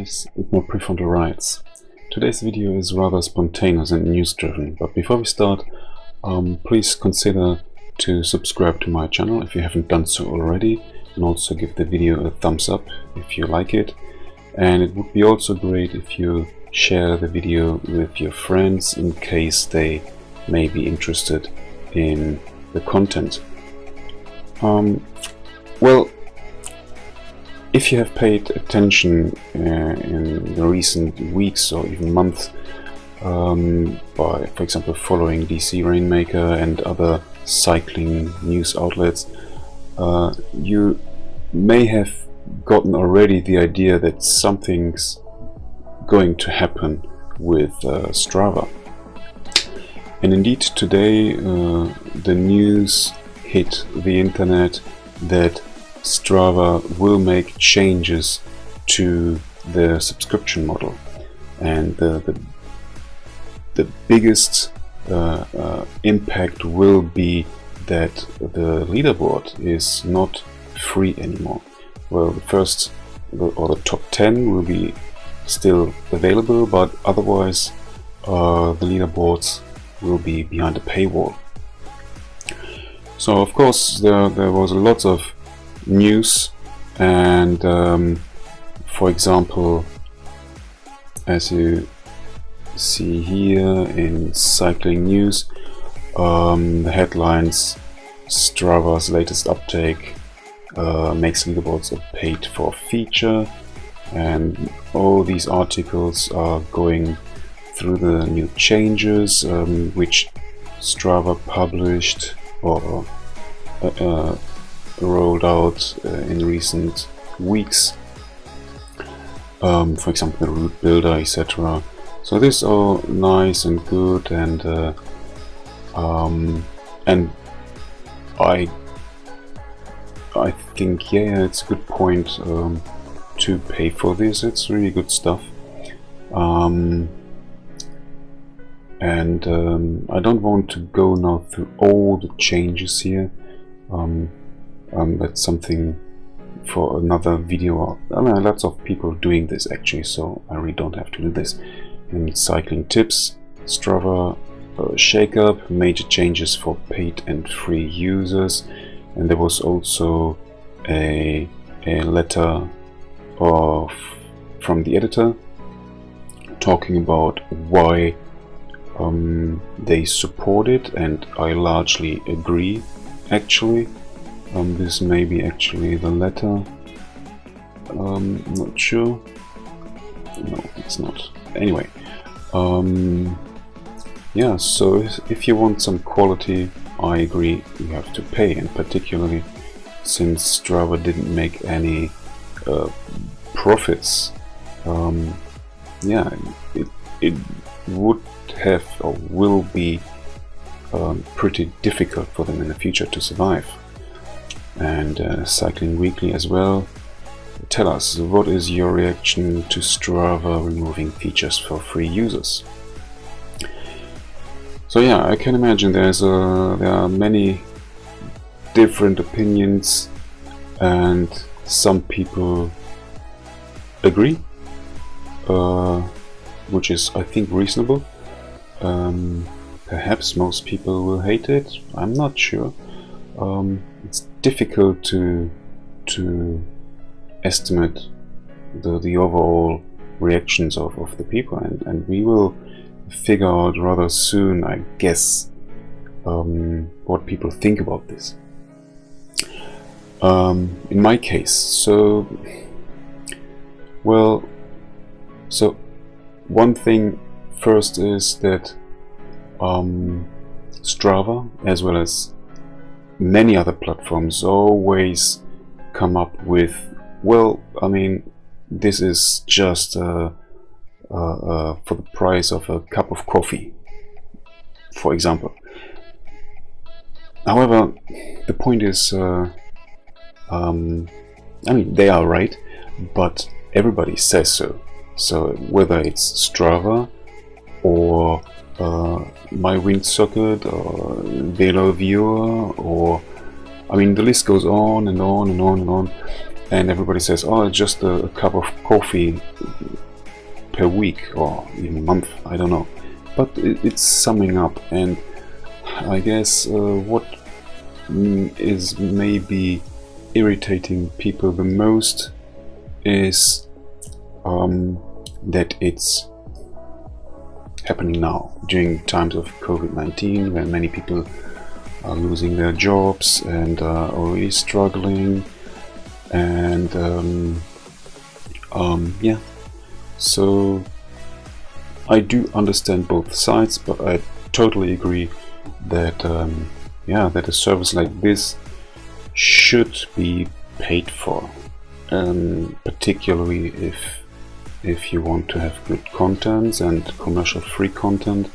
guys, it's my prefrontal rights. Today's video is rather spontaneous and news driven, but before we start, please consider to subscribe to my channel if you haven't done so already, and also give the video a thumbs up if you like it. And it would be also great if you share the video with your friends in case they may be interested in the content. Well, if you have paid attention in the recent weeks or even months by, for example, following DC Rainmaker and other cycling news outlets, you may have gotten already the idea that something's going to happen with STRAVA. And indeed today the news hit the internet that STRAVA will make changes to their subscription model, and the biggest impact will be that the leaderboard is not free anymore. Well, the first or the top 10 will be still available, but otherwise the leaderboards will be behind a paywall. So of course there was lots of news, and for example, as you see here in cycling news, the headlines: Strava's latest uptake makes leaderboards a paid for feature, and all these articles are going through the new changes which Strava published or rolled out in recent weeks, for example the route builder, etc. So this is all nice and good, and I think it's a good point to pay for this. It's really good stuff, and I don't want to go now through all the changes here. That's something for another video. I mean, lots of people doing this actually, so I really don't have to do this. In cycling tips, Strava shake-up, major changes for paid and free users, and there was also a letter from the editor talking about why they support it, and I largely agree actually. This may be actually the letter, not sure, no it's not. Anyway, yeah, so if you want some quality, I agree, you have to pay, and particularly since Strava didn't make any profits, yeah, it would have or will be pretty difficult for them in the future to survive. And Cycling Weekly as well, tell us, what is your reaction to Strava removing features for free users? So yeah, I can imagine there are many different opinions, and some people agree, which is, I think, reasonable. Perhaps most people will hate it, I'm not sure. It's difficult to estimate the overall reactions of the people, and we will figure out rather soon, I guess, what people think about this. In my case, so one thing first is that Strava, as well as many other platforms, always come up with, well, I mean, this is just for the price of a cup of coffee, for example. However, the point is, I mean, they are right, but everybody says so. So whether it's Strava or My Windsocket or Velo Viewer, or I mean the list goes on and on and on and on. and everybody says, oh, it's just a cup of coffee per week or even month, I don't know, but it's summing up. And I guess what is maybe irritating people the most is that it's happening now during times of COVID-19, where many people are losing their jobs and are already struggling, and yeah, so I do understand both sides, but I totally agree that yeah, that a service like this should be paid for, particularly if you want to have good content and commercial free content.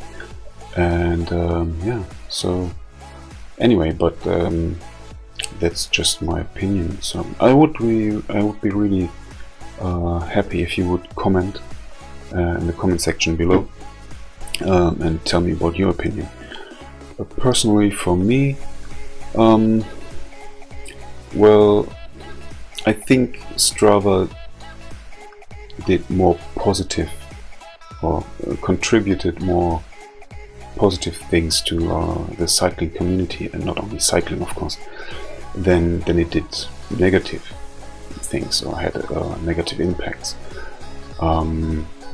And yeah, so anyway, but that's just my opinion. So I would be really happy if you would comment in the comment section below and tell me about your opinion. But personally, for me, well, I think Strava did more positive, or contributed more positive things to the cycling community, and not only cycling, of course, than it did negative things, or had negative impacts.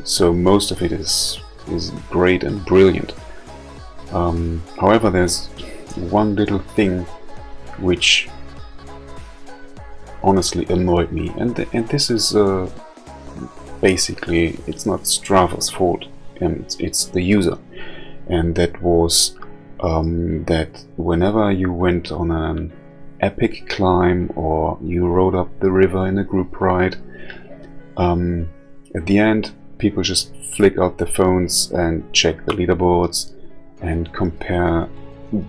So most of it is great and brilliant. However, there's one little thing which honestly annoyed me, and this is basically, it's not Strava's fault, and it's the user. And that was that whenever you went on an epic climb or you rode up the river in a group ride, at the end people just flick out their phones and check the leaderboards and compare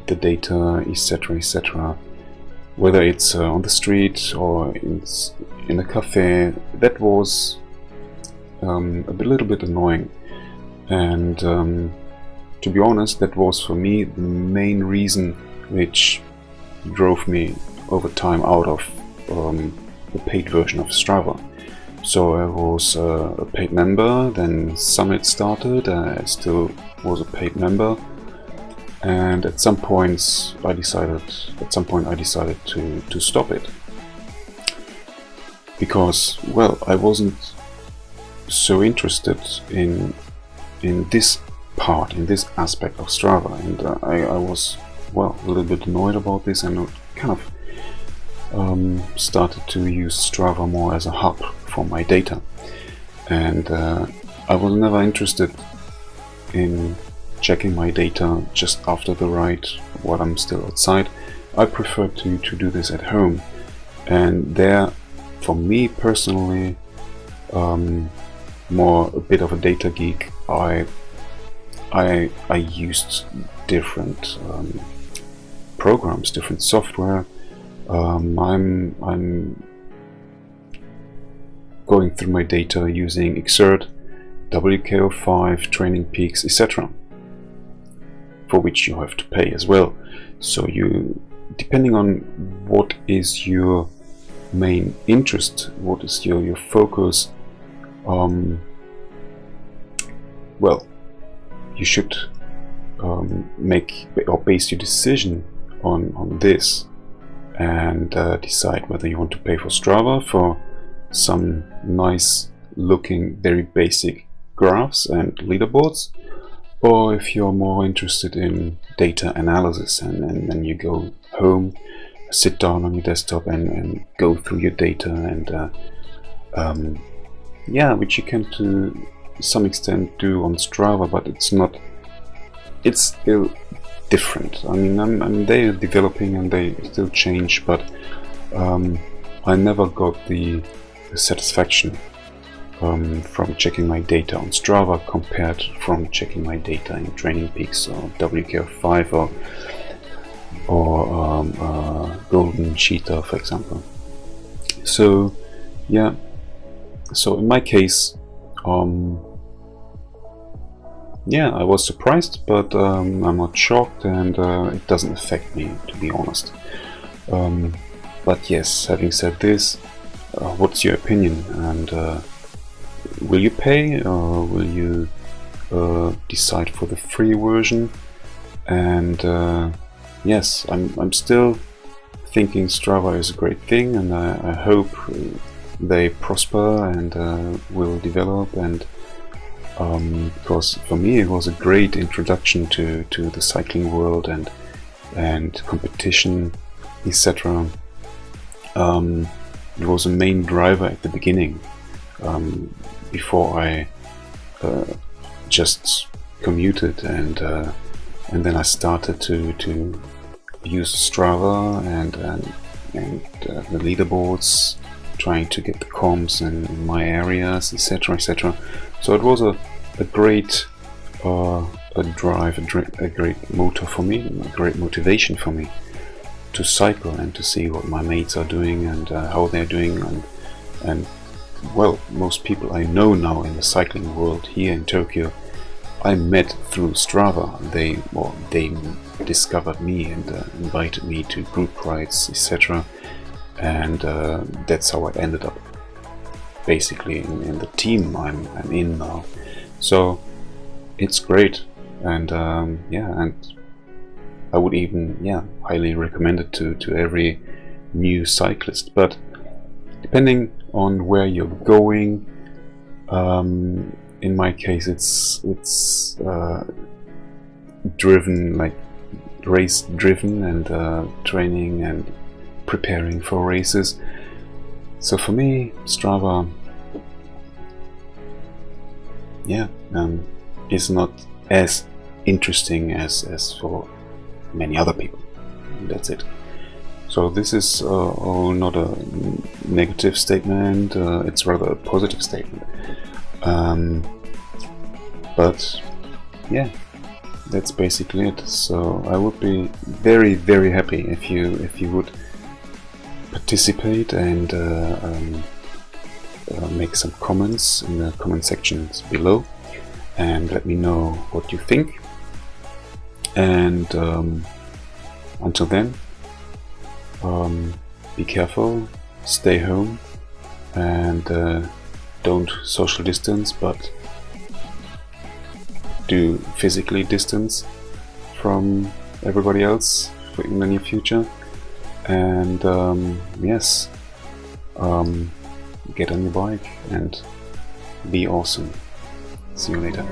the data, etc., etc. Whether it's on the street or it's in a cafe. That was a little bit annoying, and to be honest, that was for me the main reason which drove me over time out of the paid version of Strava. So I was a paid member, then Summit started, I still was a paid member, and at some point I decided to stop it, because, well, I wasn't so interested in this part, in this aspect of Strava, and I was, well, a little bit annoyed about this, and kind of started to use Strava more as a hub for my data. And I was never interested in checking my data just after the ride while I'm still outside. I prefer to do this at home, and there, for me personally, more a bit of a data geek, I used different programs, different software. I'm going through my data using Xert, WKO5, Training Peaks, etc., for which you have to pay as well. So you, depending on what is your main interest, what is your focus, well, you should make or base your decision on this, and decide whether you want to pay for Strava for some nice looking, very basic graphs and leaderboards, or if you're more interested in data analysis, and then you go home, sit down on your desktop and go through your data, and yeah, which you can to some extent do on Strava, but it's still different. I mean, they're developing and they still change, but I never got the satisfaction from checking my data on Strava compared from checking my data in Training Peaks or WKO5 or Golden Cheetah, for example. So yeah, so in my case, yeah, I was surprised, but I'm not shocked, and it doesn't affect me, to be honest. But yes, having said this, what's your opinion, and will you pay, or will you decide for the free version? And yes, I'm still thinking Strava is a great thing, and I hope they prosper and will develop, and because for me it was a great introduction to the cycling world and competition, etc. It was a main driver at the beginning, before I just commuted, and then I started to use Strava and the leaderboards, trying to get the comps in my areas, etc., etc. So it was a great drive, a great motor for me, a great motivation for me to cycle and to see what my mates are doing and how they're doing, and well, most people I know now in the cycling world here in Tokyo I met through Strava. They discovered me and invited me to group rides, etc. And that's how I ended up basically in the team I'm in now. So it's great, and yeah, and I would even highly recommend it to every new cyclist. But depending on where you're going, in my case it's driven, like race driven, and training and preparing for races. So for me, Strava is not as interesting as for many other people. That's it. So this is all not a negative statement, it's rather a positive statement. But yeah, that's basically it. So I would be very, very happy if you would participate and make some comments in the comment sections below and let me know what you think. And until then, be careful, stay home, and don't social distance, but do physically distance from everybody else in the near future. And yes, get on your bike and be awesome. See you later.